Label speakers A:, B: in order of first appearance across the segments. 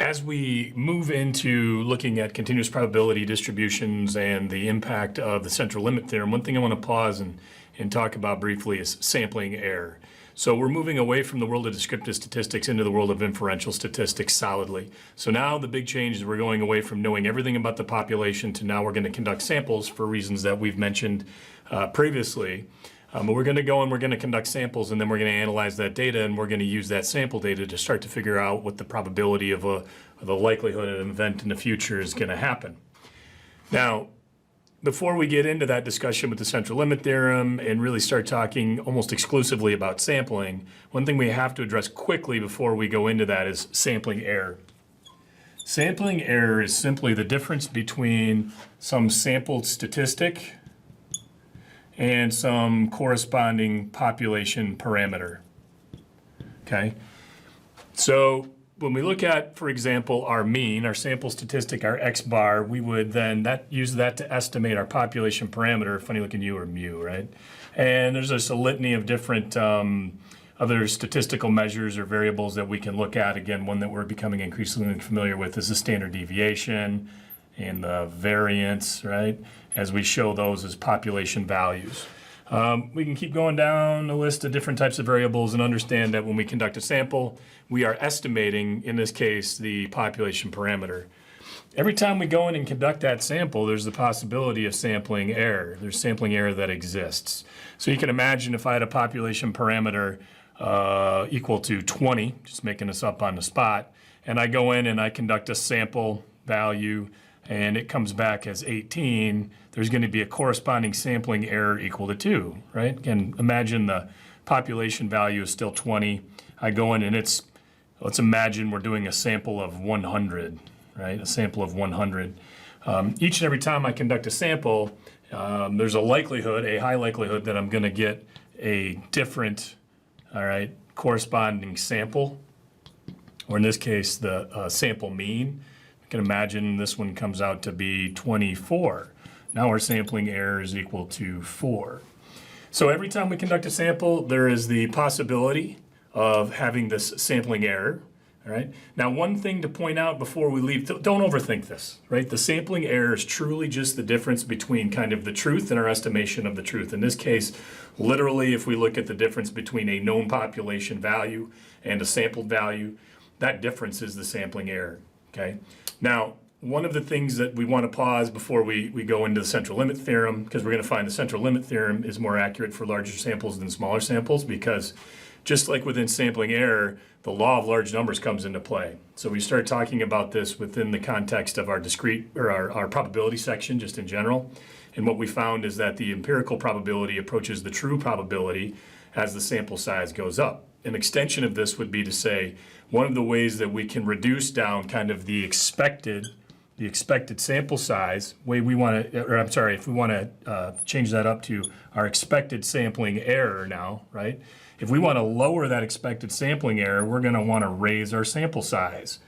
A: As we move into looking at continuous probability distributions and the impact of the central limit theorem, one thing I want to pause and talk about briefly is sampling error. So we're moving away from the world of descriptive statistics into the world of inferential statistics solidly. So now the big change is we're going away from knowing everything about the population to now we're going to conduct samples for reasons that we've mentioned previously. But we're going to go and we're going to conduct samples, and then we're going to analyze that data, and we're going to use that sample data to start to figure out what the probability of the likelihood of an event in the future is going to happen. Now, before we get into that discussion with the central limit theorem and really start talking almost exclusively about sampling, one thing we have to address quickly before we go into that is sampling error. Sampling error is simply the difference between some sampled statistic and some corresponding population parameter. Okay? So when we look at, for example, our mean, our sample statistic, our X bar, we would then use that to estimate our population parameter, funny looking U or mu, right? And there's just a litany of different other statistical measures or variables that we can look at. Again, one that we're becoming increasingly familiar with is the standard deviation and the variance, right? As we show those as population values. We can keep going down the list of different types of variables and understand that when we conduct a sample, we are estimating, in this case, the population parameter. Every time we go in and conduct that sample, there's the possibility of sampling error. There's sampling error that exists. So you can imagine if I had a population parameter equal to 20, just making this up on the spot, and I go in and I conduct a sample value and it comes back as 18, there's going to be a corresponding sampling error equal to 2, right? Again, imagine the population value is still 20. I go in and let's imagine we're doing a sample of 100, right? A sample of 100. Each and every time I conduct a sample, there's a high likelihood that I'm going to get a different, all right, corresponding sample, or in this case, the sample mean. You can imagine this one comes out to be 24. Now our sampling error is equal to 4. So every time we conduct a sample, there is the possibility of having this sampling error. All right. Now, one thing to point out before we leave, don't overthink this, right? The sampling error is truly just the difference between kind of the truth and our estimation of the truth. In this case, literally, if we look at the difference between a known population value and a sampled value, that difference is the sampling error, okay? Now, one of the things that we want to pause before we go into the central limit theorem, because we're going to find the central limit theorem is more accurate for larger samples than smaller samples, because just like within sampling error, the law of large numbers comes into play. So we start talking about this within the context of our discrete or our probability section just in general. And what we found is that the empirical probability approaches the true probability as the sample size goes up. An extension of this would be to say one of the ways that we can reduce down kind of the expected sample size, way we want to, or I'm sorry, if we want to change that up to our expected sampling error now, right? If we want to lower that expected sampling error, we're going to want to raise our sample size.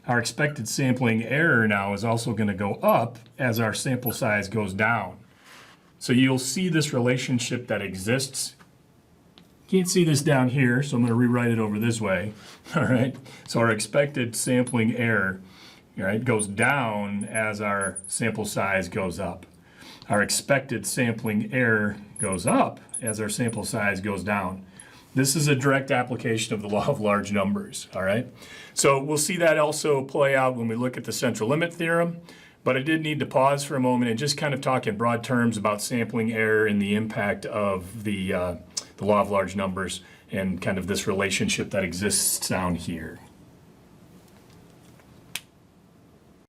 A: Our expected sampling error now is also going to go up as our sample size goes down. So you'll see this relationship that exists. Can't see this down here, so I'm going to rewrite it over this way. All right. So our expected sampling error, all right, goes down as our sample size goes up. Our expected sampling error goes up as our sample size goes down. This is a direct application of the law of large numbers, all right? So we'll see that also play out when we look at the central limit theorem, but I did need to pause for a moment and just kind of talk in broad terms about sampling error and the impact of the law of large numbers and kind of this relationship that exists down here.